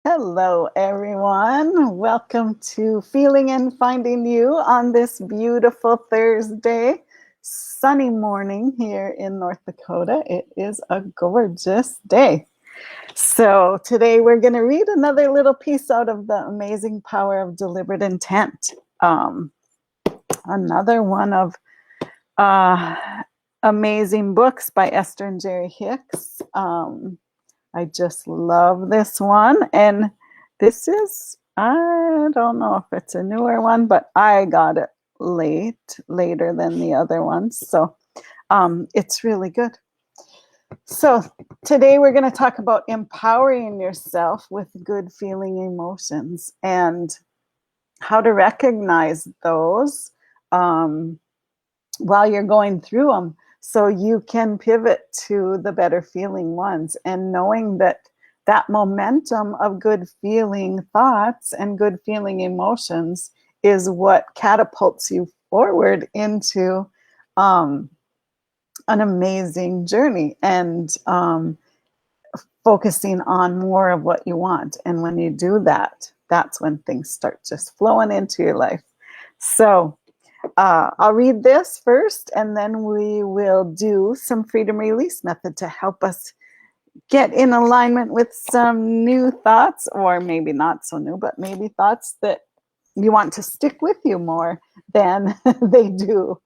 Hello, everyone. Welcome to Feeling and Finding You on this beautiful Thursday, sunny morning here in North Dakota. It is a gorgeous day. So, today we're going to read another little piece out of The Amazing Power of Deliberate Intent. Um, Another one of uh, amazing books by Esther and Jerry Hicks. I just love this one. And this is, I don't know if it's a newer one, but I got it later than the other ones. So it's really good. So today we're going to talk about empowering yourself with good feeling emotions and how to recognize those um, while you're going through them so you can pivot to the better feeling ones, and knowing that that momentum of good feeling thoughts and good feeling emotions is what catapults you forward into um, an amazing journey and focusing on more of what you want. And when you do that, that's when things start just flowing into your life. So I'll read this first, and then we will do some freedom release method to help us get in alignment with some new thoughts, or maybe not so new, but maybe thoughts that you want to stick with you more than they do.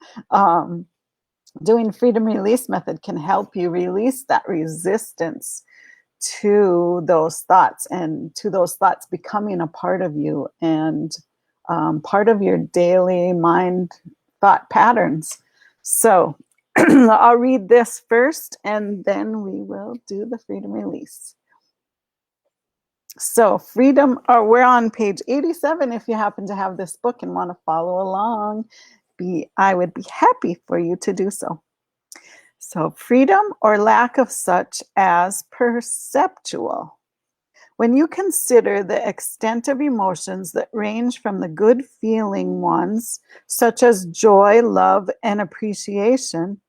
Doing freedom release method can help you release that resistance to those thoughts and to those thoughts becoming a part of you and part of your daily mind thought patterns. So I'll read this first and then we will do the freedom release. So freedom, or we're on page 87 if you happen to have this book and want to follow along. I would be happy for you to do so. So freedom or lack of such as perceptual. When you consider the extent of emotions that range from the good feeling ones, such as joy, love, and appreciation,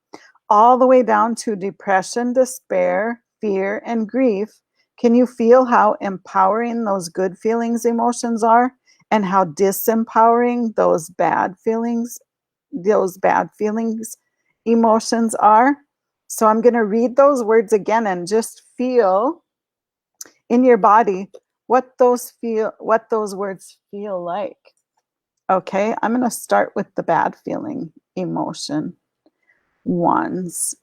all the way down to depression, despair, fear, and grief, can you feel how empowering those good feelings emotions are and how disempowering those bad feelings emotions are? So I'm going to read those words again and just feel in your body what those words feel like. Okay, I'm going to start with the bad feeling emotion ones.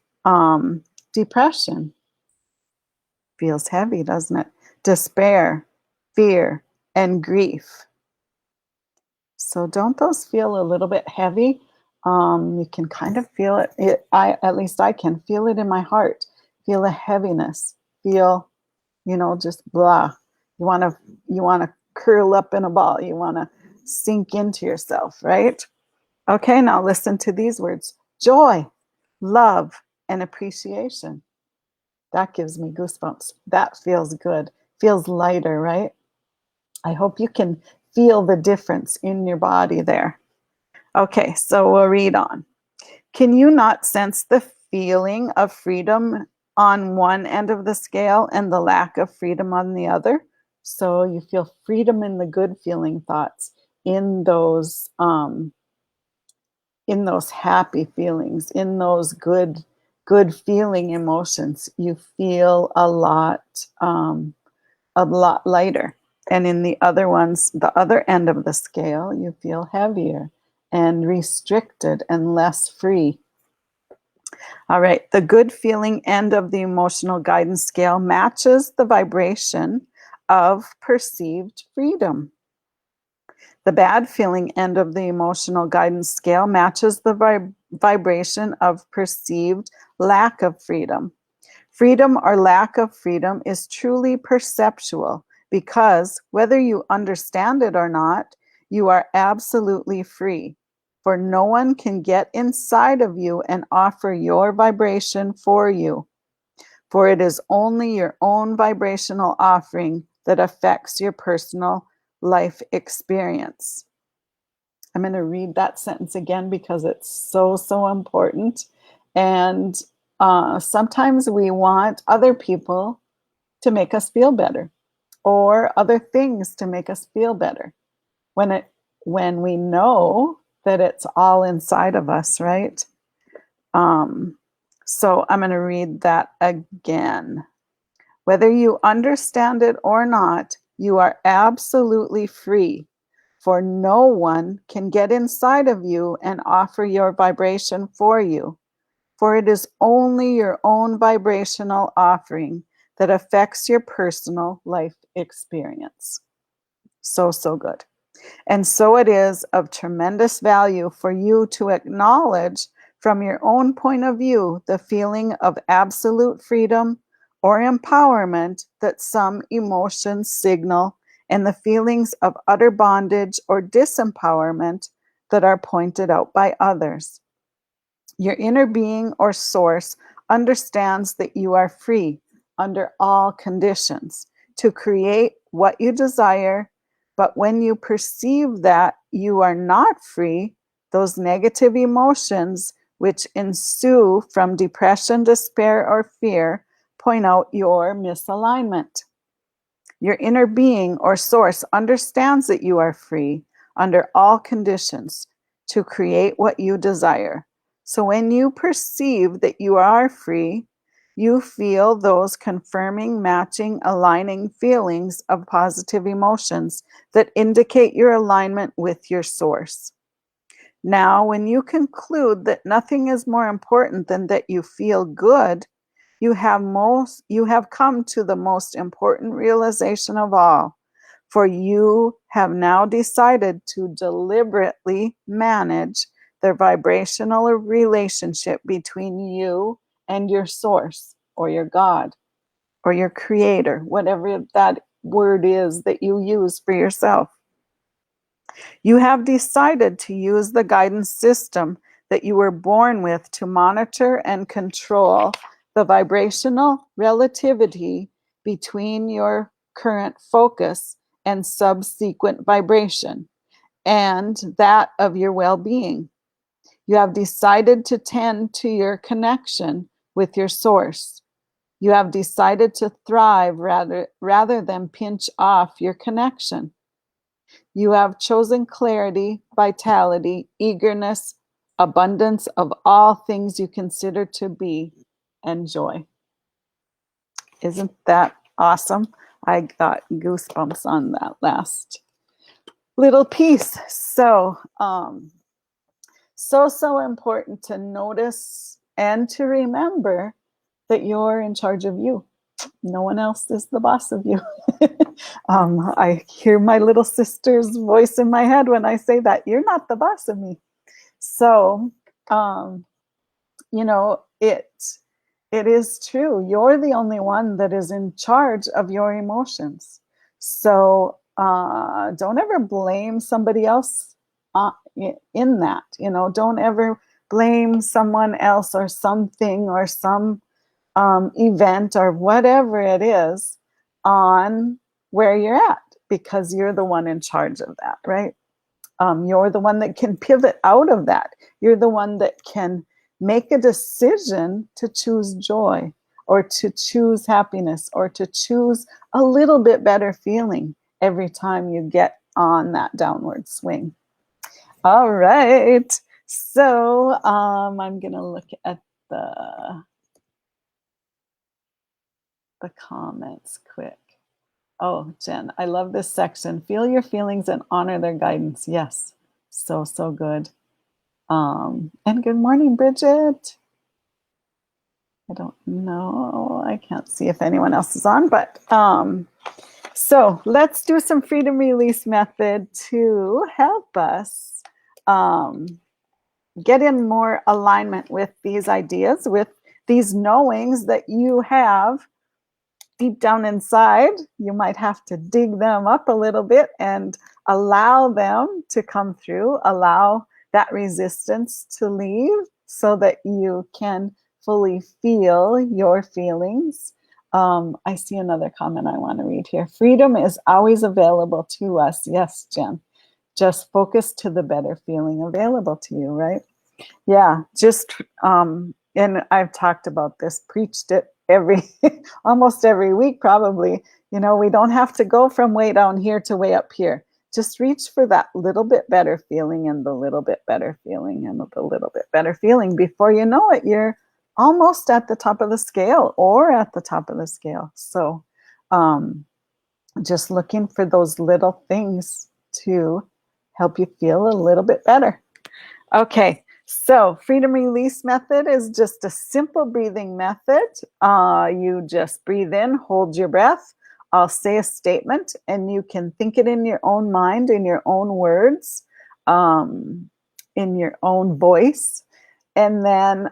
Depression feels heavy, doesn't it? Despair, fear, and grief. So don't those feel a little bit heavy? You can kind of feel it. At least I can feel it in my heart. Feel a heaviness. Feel, just blah. You want to curl up in a ball. You want to sink into yourself, right? Okay, now listen to these words: joy, love, and appreciation. That gives me goosebumps. That feels good. Feels lighter, right? I hope you can feel the difference in your body there. Okay, so we'll read on. Can you not sense the feeling of freedom on one end of the scale and the lack of freedom on the other? So you feel freedom in the good feeling thoughts, in those happy feelings, in those good feeling emotions. You feel a lot lighter. And in the other ones, the other end of the scale, you feel heavier and restricted and less free. All right, the good feeling end of the emotional guidance scale matches the vibration of perceived freedom. The bad feeling end of the emotional guidance scale matches the vibration of perceived lack of freedom. Freedom or lack of freedom is truly perceptual because, whether you understand it or not, you are absolutely free. For no one can get inside of you and offer your vibration for you. For it is only your own vibrational offering that affects your personal life experience. I'm going to read that sentence again because it's so, so important. And sometimes we want other people to make us feel better. or other things to make us feel better. When we know that it's all inside of us, right? So I'm going to read that again. Whether you understand it or not, you are absolutely free, for no one can get inside of you and offer your vibration for you, for it is only your own vibrational offering that affects your personal life experience. So, so good. And so it is of tremendous value for you to acknowledge from your own point of view the feeling of absolute freedom or empowerment that some emotions signal, and the feelings of utter bondage or disempowerment that are pointed out by others. Your inner being or source understands that you are free under all conditions to create what you desire, but when you perceive that you are not free, those negative emotions which ensue from depression, despair, or fear point out your misalignment. Your inner being or source understands that you are free under all conditions to create what you desire. So when you perceive that you are free, you feel those confirming, matching, aligning feelings of positive emotions that indicate your alignment with your source. Now, when you conclude that nothing is more important than that you feel good, you have come to the most important realization of all, for you have now decided to deliberately manage the vibrational relationship between you and your source or your God or your creator, whatever that word is that you use for yourself. You have decided to use the guidance system that you were born with to monitor and control the vibrational relativity between your current focus and subsequent vibration, and that of your well-being. You have decided to tend to your connection with your source. You have decided to thrive rather than pinch off your connection. You have chosen clarity, vitality, eagerness, abundance of all things you consider to be, and joy. Isn't that awesome? I got goosebumps on that last little piece. So important to notice and to remember that you're in charge of you. No one else is the boss of you. I hear my little sister's voice in my head when I say that. You're not the boss of me. So, you know, it is true. You're the only one that is in charge of your emotions. So don't ever blame somebody else in that. You know, don't ever blame someone else or something or some event or whatever it is on where you're at, because you're the one in charge of that, right? You're the one that can pivot out of that. You're the one that can make a decision to choose joy or to choose happiness or to choose a little bit better feeling every time you get on that downward swing. All right. So I'm going to look at the comments quick. Oh, Jen, I love this section. Feel your feelings and honor their guidance. Yes, so good. And good morning, Bridget. I don't know. I can't see if anyone else is on, but so let's do some freedom release method to help us get in more alignment with these ideas, with these knowings that you have deep down inside. You might have to dig them up a little bit and allow them to come through, allow that resistance to leave so that you can fully feel your feelings. I see another comment I want to read here. Freedom is always available to us. Yes, Jen. Just focus to the better feeling available to you, right? Yeah, just, and I've talked about this, preached it every almost every week probably. We don't have to go from way down here to way up here. Just reach for that little bit better feeling and the little bit better feeling and the little bit better feeling. Before you know it, you're almost at the top of the scale or at the top of the scale. So um, just looking for those little things to help you feel a little bit better. Okay, so freedom release method is just a simple breathing method. You just breathe in, hold your breath. I'll say a statement, and you can think it in your own mind, in your own words, in your own voice. And then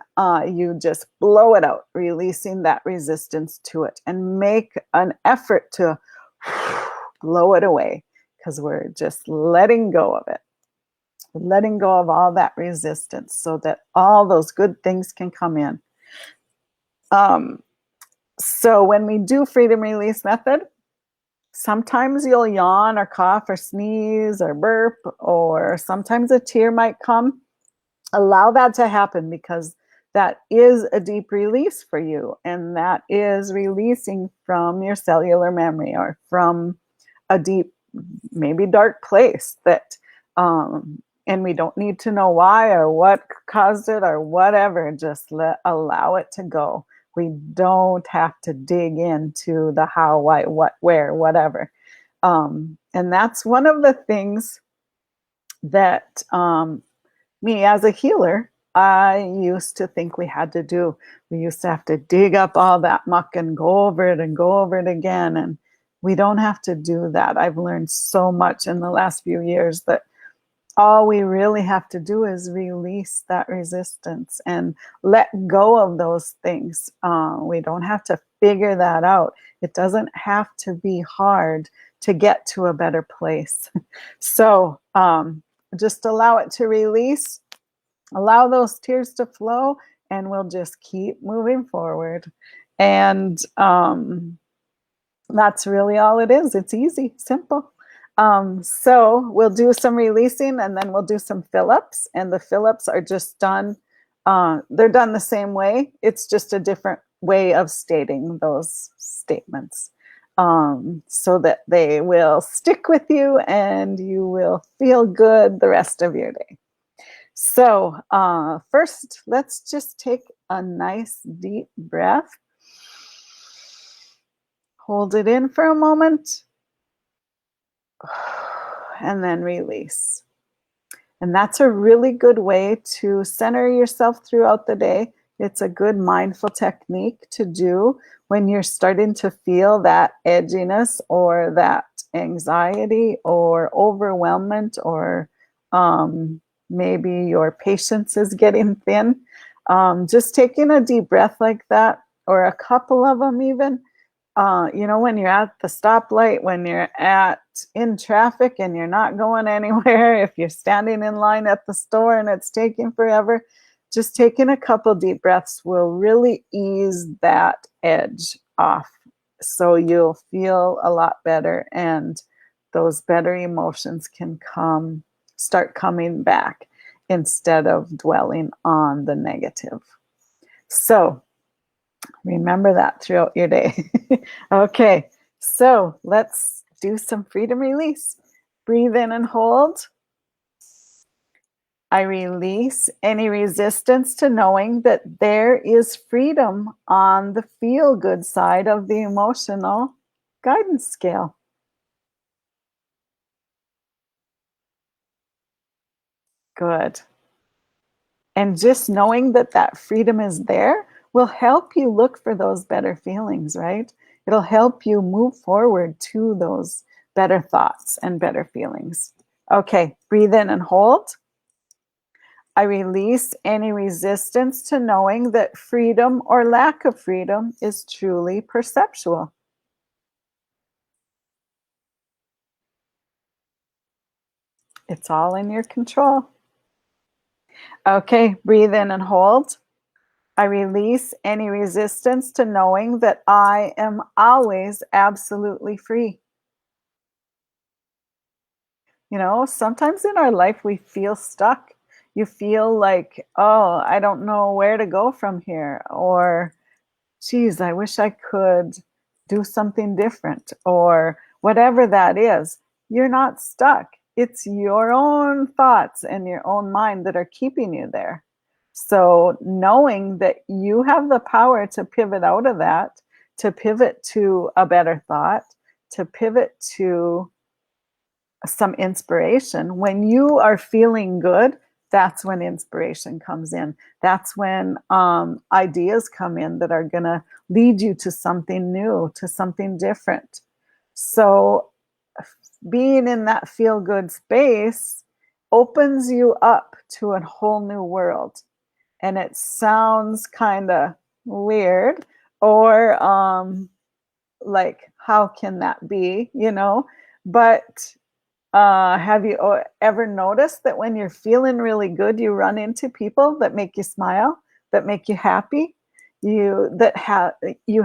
you just blow it out, releasing that resistance to it, and make an effort to blow it away because we're just letting go of it, letting go of all that resistance so that all those good things can come in. So when we do freedom release method, sometimes you'll yawn or cough or sneeze or burp, or sometimes a tear might come. Allow that to happen because that is a deep release for you, and that is releasing from your cellular memory or from a deep, maybe dark place that and we don't need to know why or what caused it or whatever. Just allow it to go. We don't have to dig into the how, why, what, where, whatever. And that's one of the things that me as a healer, I used to think we had to do. We used to have to dig up all that muck and go over it and go over it again. And we don't have to do that. I've learned so much in the last few years that all we really have to do is release that resistance and let go of those things. We don't have to figure that out. It doesn't have to be hard to get to a better place. So just allow it to release, allow those tears to flow, and we'll just keep moving forward. And that's really all it is. It's easy, simple. So we'll do some releasing and then we'll do some fill-ups. And the fill-ups are just done. They're done the same way. It's just a different way of stating those statements so that they will stick with you and you will feel good the rest of your day. So first, let's just take a nice deep breath. Hold it in for a moment. And then release. And that's a really good way to center yourself throughout the day. It's a good mindful technique to do when you're starting to feel that edginess or that anxiety or overwhelmment, or maybe your patience is getting thin. Just taking a deep breath like that, or a couple of them even, when you're at the stoplight, when you're in traffic and you're not going anywhere, if you're standing in line at the store and it's taking forever, just taking a couple deep breaths will really ease that edge off. So you'll feel a lot better, and those better emotions can start coming back instead of dwelling on the negative. So remember that throughout your day. Okay, so let's do some freedom release. Breathe in and hold. I release any resistance to knowing that there is freedom on the feel-good side of the emotional guidance scale. Good. And just knowing that that freedom is there will help you look for those better feelings, right? It'll help you move forward to those better thoughts and better feelings. Okay, breathe in and hold. I release any resistance to knowing that freedom or lack of freedom is truly perceptual. It's all in your control. Okay, breathe in and hold. I release any resistance to knowing that I am always absolutely free. Sometimes in our life we feel stuck. You feel like, oh, I don't know where to go from here. Or geez, I wish I could do something different, or whatever that is. You're not stuck. It's your own thoughts and your own mind that are keeping you there. So, knowing that you have the power to pivot out of that, to pivot to a better thought, to pivot to some inspiration. When you are feeling good, that's when inspiration comes in. That's when ideas come in that are going to lead you to something new, to something different. So, being in that feel good space opens you up to a whole new world. And it sounds kind of weird, or like, how can that be, But have you ever noticed that when you're feeling really good, you run into people that make you smile, that make you happy, you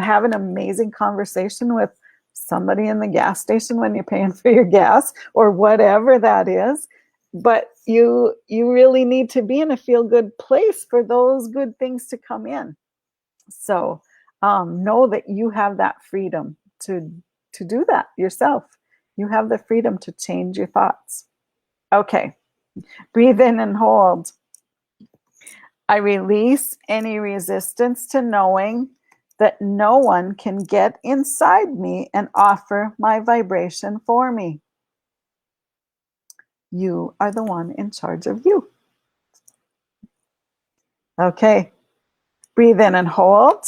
have an amazing conversation with somebody in the gas station when you're paying for your gas or whatever that is. But you really need to be in a feel good place for those good things to come in. So know that you have that freedom to do that yourself. You have the freedom to change your thoughts. Okay, breathe in and hold. I release any resistance to knowing that no one can get inside me and offer my vibration for me. You are the one in charge of you. Okay, breathe in and hold.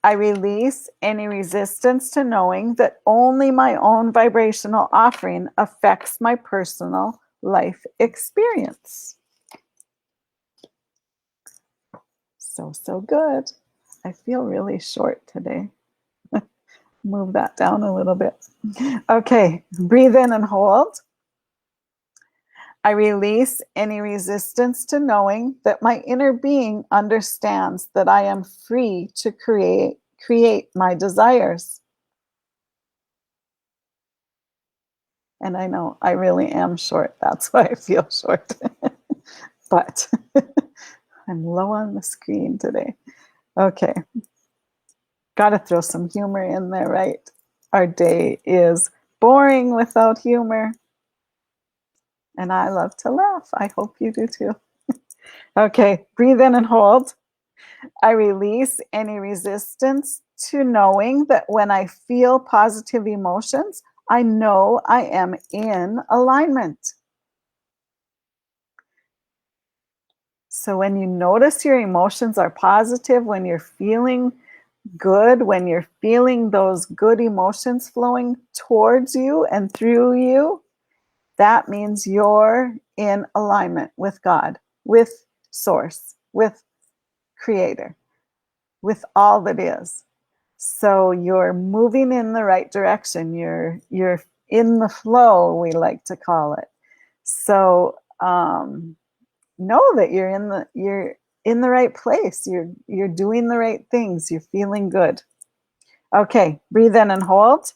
I release any resistance to knowing that only my own vibrational offering affects my personal life experience. So good. I feel really short today. Move that down a little bit. Okay, breathe in and hold. I release any resistance to knowing that my inner being understands that I am free to create my desires. And I know I really am short. That's why I feel short. But I'm low on the screen today. Okay. Got to throw some humor in there, right? Our day is boring without humor. And I love to laugh. I hope you do too. Okay, breathe in and hold. I release any resistance to knowing that when I feel positive emotions, I know I am in alignment. So when you notice your emotions are positive, when you're feeling good, when you're feeling those good emotions flowing towards you and through you, that means you're in alignment with God, with Source, with Creator, with all that is. So you're moving in the right direction. You're in the flow, we like to call it. So know that you're in the right place. You're doing the right things. You're feeling good. Okay, breathe in and hold.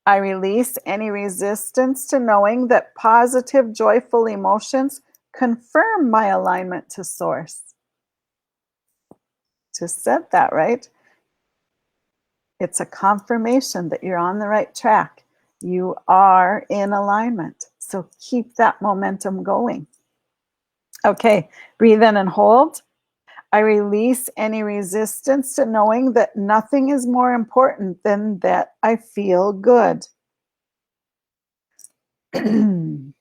I release any resistance to knowing that positive, joyful emotions confirm my alignment to Source. Just said that, right? It's a confirmation that you're on the right track. You are in alignment. So keep that momentum going. Okay, breathe in and hold. I release any resistance to knowing that nothing is more important than that I feel good. Breathe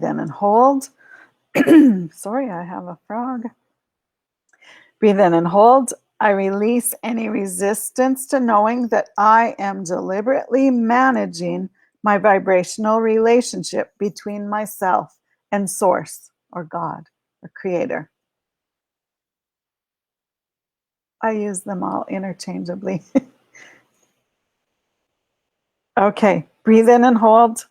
in and hold. Sorry, I have a frog. Breathe in and hold. I release any resistance to knowing that I am deliberately managing my vibrational relationship between myself and Source or God or Creator. I use them all interchangeably. Okay, breathe in and hold.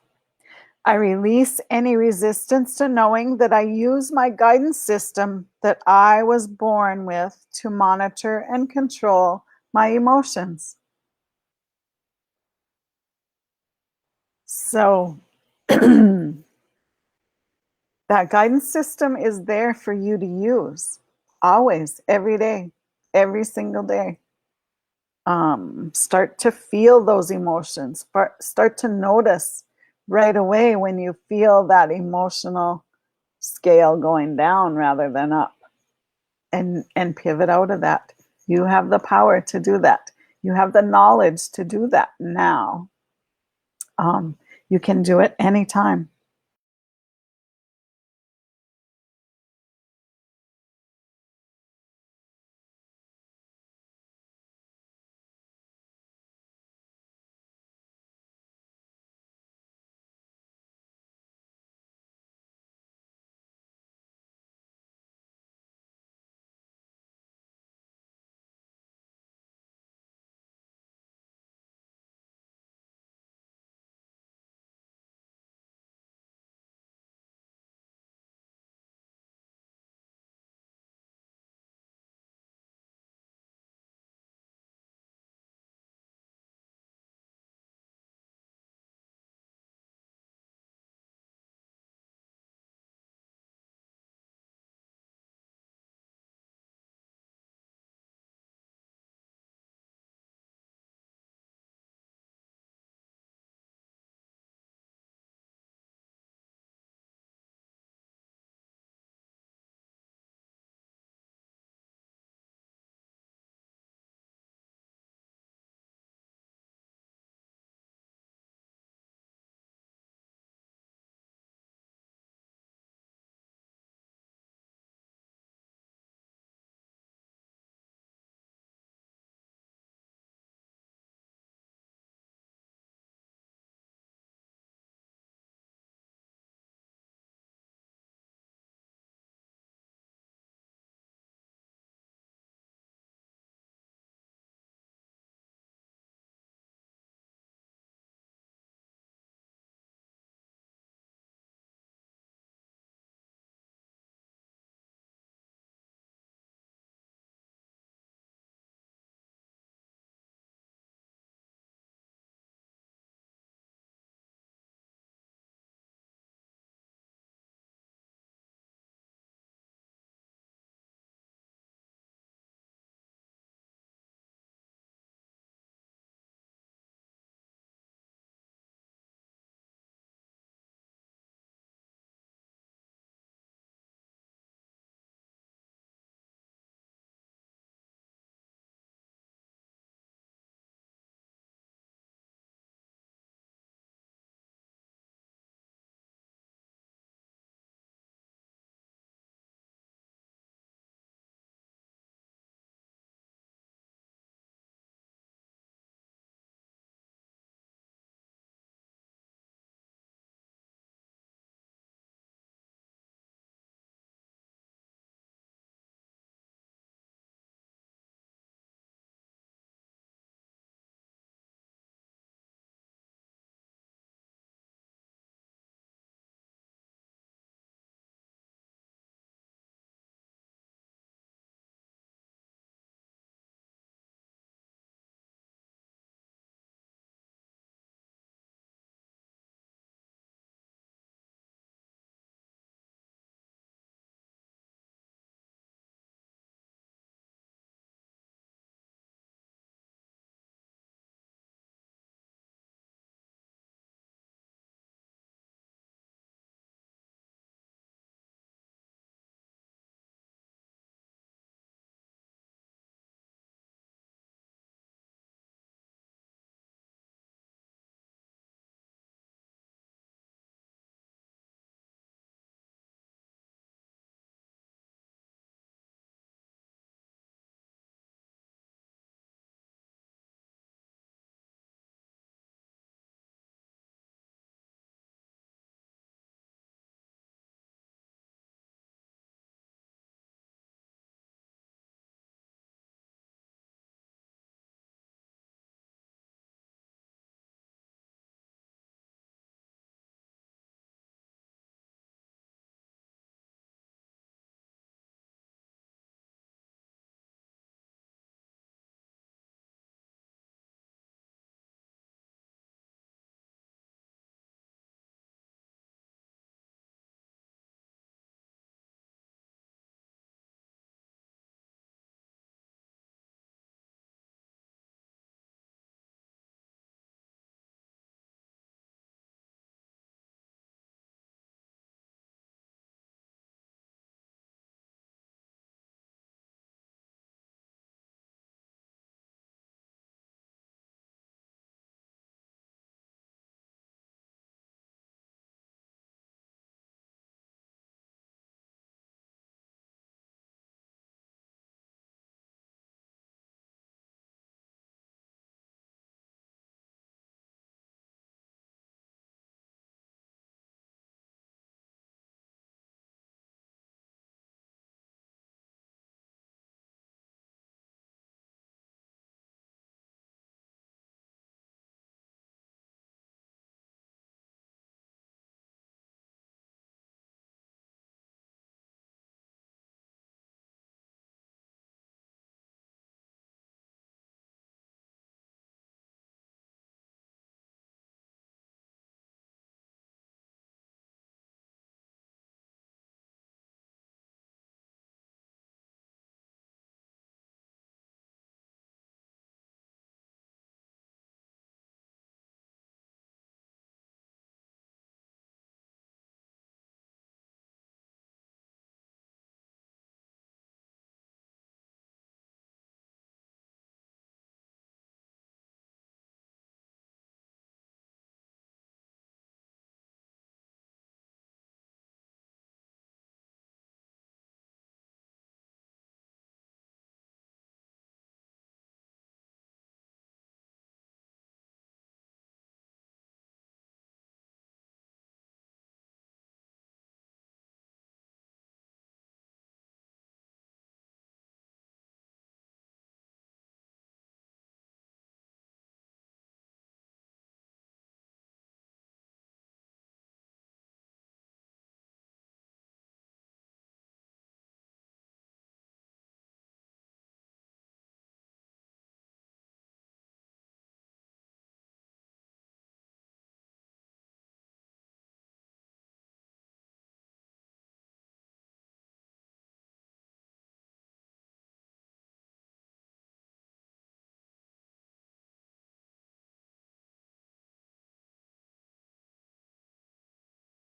I release any resistance to knowing that I use my guidance system that I was born with to monitor and control my emotions. So that guidance system is there for you to use always, every day, every single day. Start to feel those emotions. Start to notice right away when you feel that emotional scale going down rather than up, and pivot out of that. You have the power to do that. You have the knowledge to do that now. You can do it anytime.